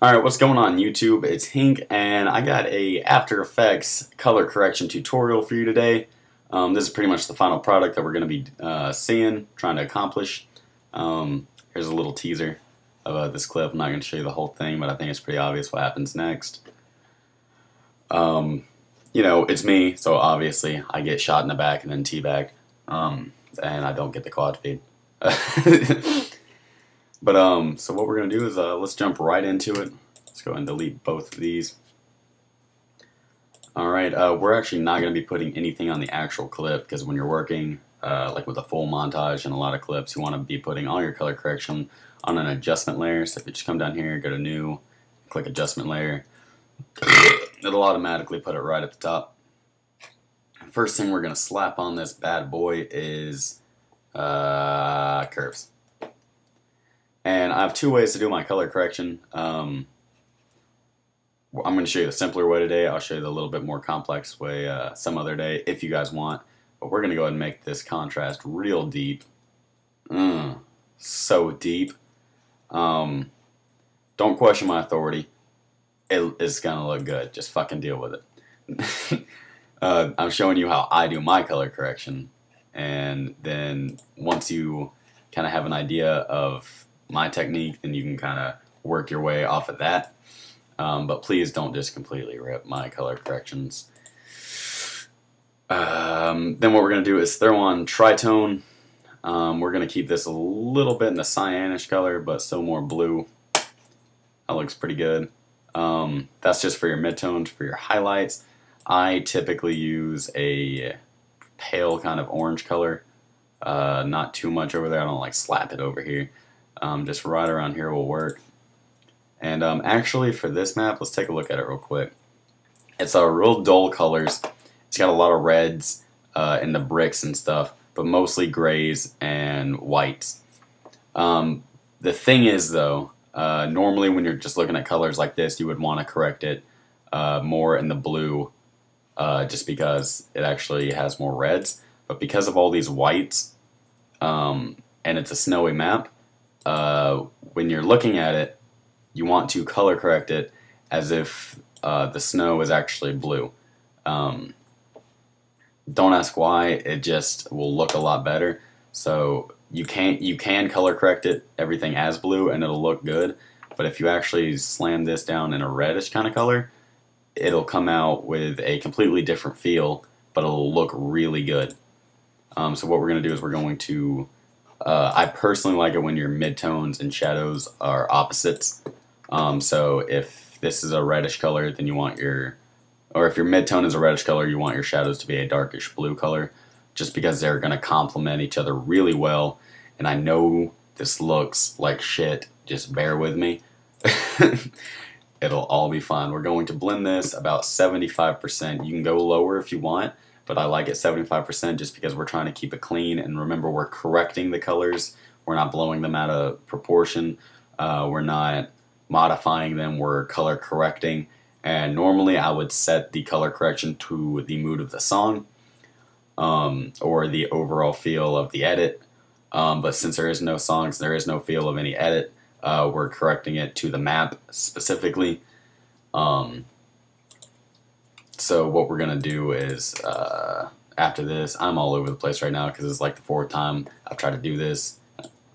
Alright, what's going on YouTube? It's Hink, and I got a After Effects color correction tutorial for you today. This is pretty much the final product that we're going to be trying to accomplish. Here's a little teaser of this clip. I'm not going to show you the whole thing, but I think it's pretty obvious what happens next. You know, it's me, so obviously I get shot in the back and then teabagged, and I don't get the quad feed. But so what we're gonna do is let's jump right into it. Let's go ahead and delete both of these. Alright, we're actually not gonna be putting anything on the actual clip, because when you're working like with a full montage and a lot of clips, you want to be putting all your color correction on an adjustment layer. So if you just come down here, go to new, click adjustment layer, it'll automatically put it right at the top. First thing we're gonna slap on this bad boy is curves. And I have two ways to do my color correction. I'm going to show you the simpler way today. I'll show you the little bit more complex way some other day if you guys want. But we're going to go ahead and make this contrast real deep. So deep. Don't question my authority. It's going to look good. Just fucking deal with it. I'm showing you how I do my color correction. And then once you kind of have an idea of my technique, then you can kind of work your way off of that. But please don't just completely rip my color corrections. Then what we're going to do is throw on tritone. We're going to keep this a little bit in the cyanish color, but still more blue. That looks pretty good. That's just for your midtones, for your highlights. I typically use a pale kind of orange color. Not too much over there. I don't like slap it over here. Just right around here will work. And actually for this map, let's take a look at it real quick. It's a real dull colors. It's got a lot of reds in the bricks and stuff, but mostly grays and whites. The thing is though, normally when you're just looking at colors like this, you would want to correct it more in the blue just because it actually has more reds. But because of all these whites and it's a snowy map, when you're looking at it, you want to color correct it as if the snow is actually blue. Don't ask why, it just will look a lot better. So you can color correct it, everything as blue, and it'll look good. But if you actually slam this down in a reddish kind of color, it'll come out with a completely different feel, but it'll look really good. So what we're going to do is we're going to I personally like it when your midtones and shadows are opposites. So if this is a reddish color, then you want or if your midtone is a reddish color, you want your shadows to be a darkish blue color, just because they're going to complement each other really well. And I know this looks like shit, just bear with me. It'll all be fine. We're going to blend this about 75%. You can go lower if you want, but I like it 75% just because we're trying to keep it clean. And remember, we're correcting the colors. We're not blowing them out of proportion. We're not modifying them. We're color correcting. And normally I would set the color correction to the mood of the song or the overall feel of the edit. But since there is no songs, there is no feel of any edit, we're correcting it to the map specifically. So what we're going to do is, after this, I'm all over the place right now because it's like the 4th time I've tried to do this,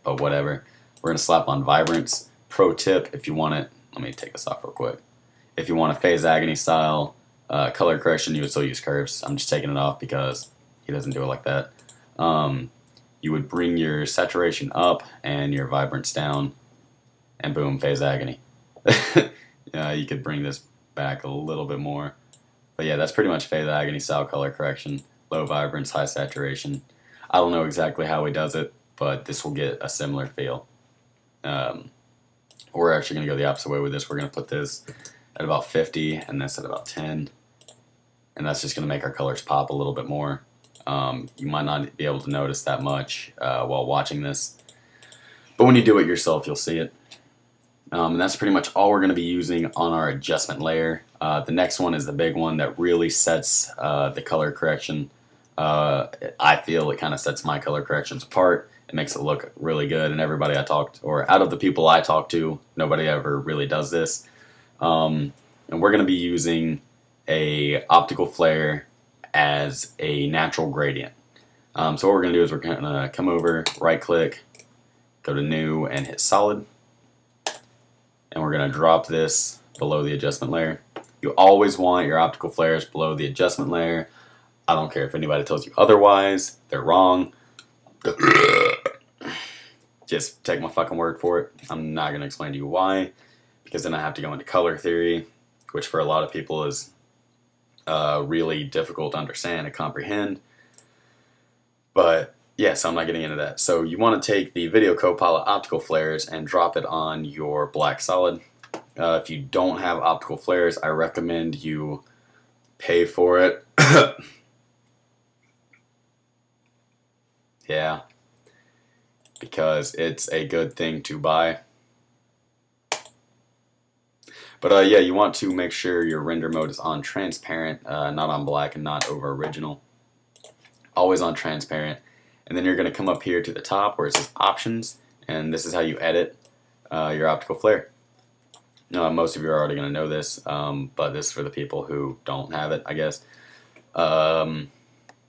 but whatever. We're going to slap on vibrance. Pro tip, if you want it, let me take this off real quick. If you want a phase agony style color correction, you would still use curves. I'm just taking it off because he doesn't do it like that. You would bring your saturation up and your vibrance down, and boom, phase agony. You could bring this back a little bit more. But yeah, that's pretty much phase agony style color correction. Low vibrance, high saturation. I don't know exactly how he does it, but this will get a similar feel. We're actually going to go the opposite way with this. We're going to put this at about 50 and this at about 10. And that's just going to make our colors pop a little bit more. You might not be able to notice that much while watching this. But when you do it yourself, you'll see it. And that's pretty much all we're going to be using on our adjustment layer. The next one is the big one that really sets the color correction. I feel it kind of sets my color corrections apart. It makes it look really good, and everybody I talked, or out of the people I talk to, nobody ever really does this. And we're going to be using a optical flare as a natural gradient. So what we're going to do is we're going to come over, right click, go to new and hit solid, and we're going to drop this below the adjustment layer. You always want your optical flares below the adjustment layer. I don't care if anybody tells you otherwise, they're wrong. Just take my fucking word for it. I'm not going to explain to you why, because then I have to go into color theory, which for a lot of people is really difficult to understand and comprehend. But yeah, so I'm not getting into that. So you want to take the Video Copilot optical flares and drop it on your black solid. If you don't have optical flares, I recommend you pay for it. Yeah, because it's a good thing to buy. But yeah, you want to make sure your render mode is on transparent, not on black and not over original. Always on transparent. And then you're going to come up here to the top where it says options, and this is how you edit your optical flare. Most of you are already going to know this, but this is for the people who don't have it, I guess.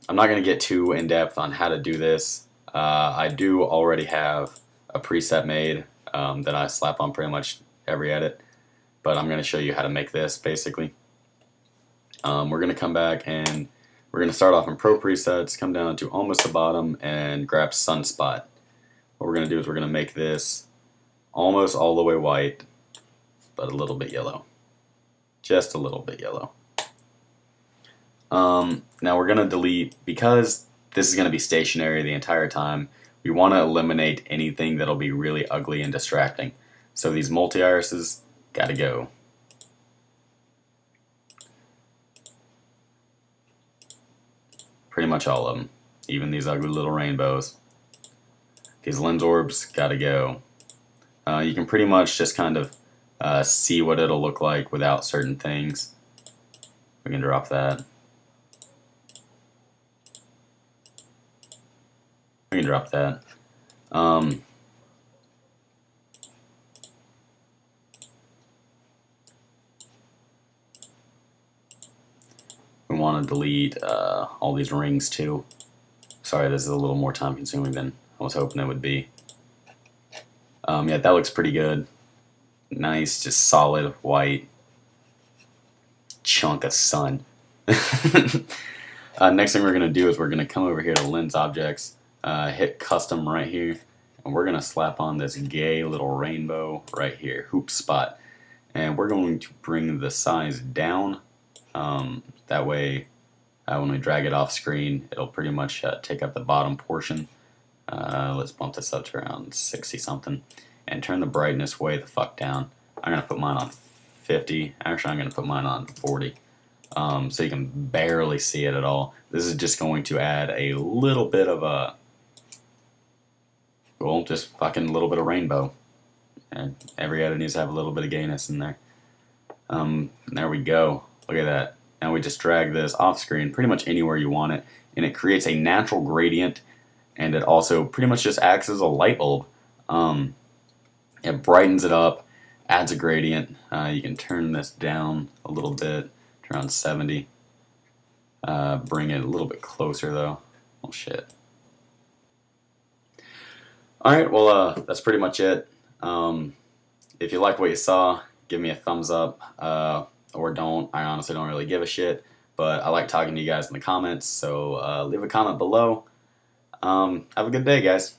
I'm not going to get too in-depth on how to do this. I do already have a preset made that I slap on pretty much every edit, but I'm going to show you how to make this, basically. We're going to come back and we're going to start off in Pro Presets, come down to almost the bottom, and grab Sunspot. What we're going to do is we're going to make this almost all the way white, but a little bit yellow. Just a little bit yellow. Now we're going to delete, because this is going to be stationary the entire time, we want to eliminate anything that'll be really ugly and distracting. So these multi-irises gotta go. Pretty much all of them. Even these ugly little rainbows. These lens orbs gotta go. You can pretty much just kind of see what it'll look like without certain things. We can drop that. We can drop that. We want to delete all these rings too. Sorry, this is a little more time consuming than I was hoping it would be. Yeah, that looks pretty good. Nice, just solid white chunk of sun. Next thing we're going to do is we're going to come over here to Lens Objects, hit Custom right here, and we're going to slap on this gay little rainbow right here, hoop spot. And we're going to bring the size down. That way, when we drag it off screen, it'll pretty much take up the bottom portion. Let's bump this up to around 60 something. And turn the brightness way the fuck down. I'm going to put mine on 50. Actually, I'm going to put mine on 40. So you can barely see it at all. This is just going to add a little bit of a, well, just fucking little bit of rainbow. And every edit needs to have a little bit of gayness in there. And there we go. Look at that. Now we just drag this off screen pretty much anywhere you want it, and it creates a natural gradient, and it also pretty much just acts as a light bulb. It brightens it up, adds a gradient. You can turn this down a little bit to around 70. Bring it a little bit closer though. Oh shit. Alright, well that's pretty much it. If you like what you saw, give me a thumbs up. Or don't. I honestly don't really give a shit, but I like talking to you guys in the comments, so leave a comment below. Have a good day, guys.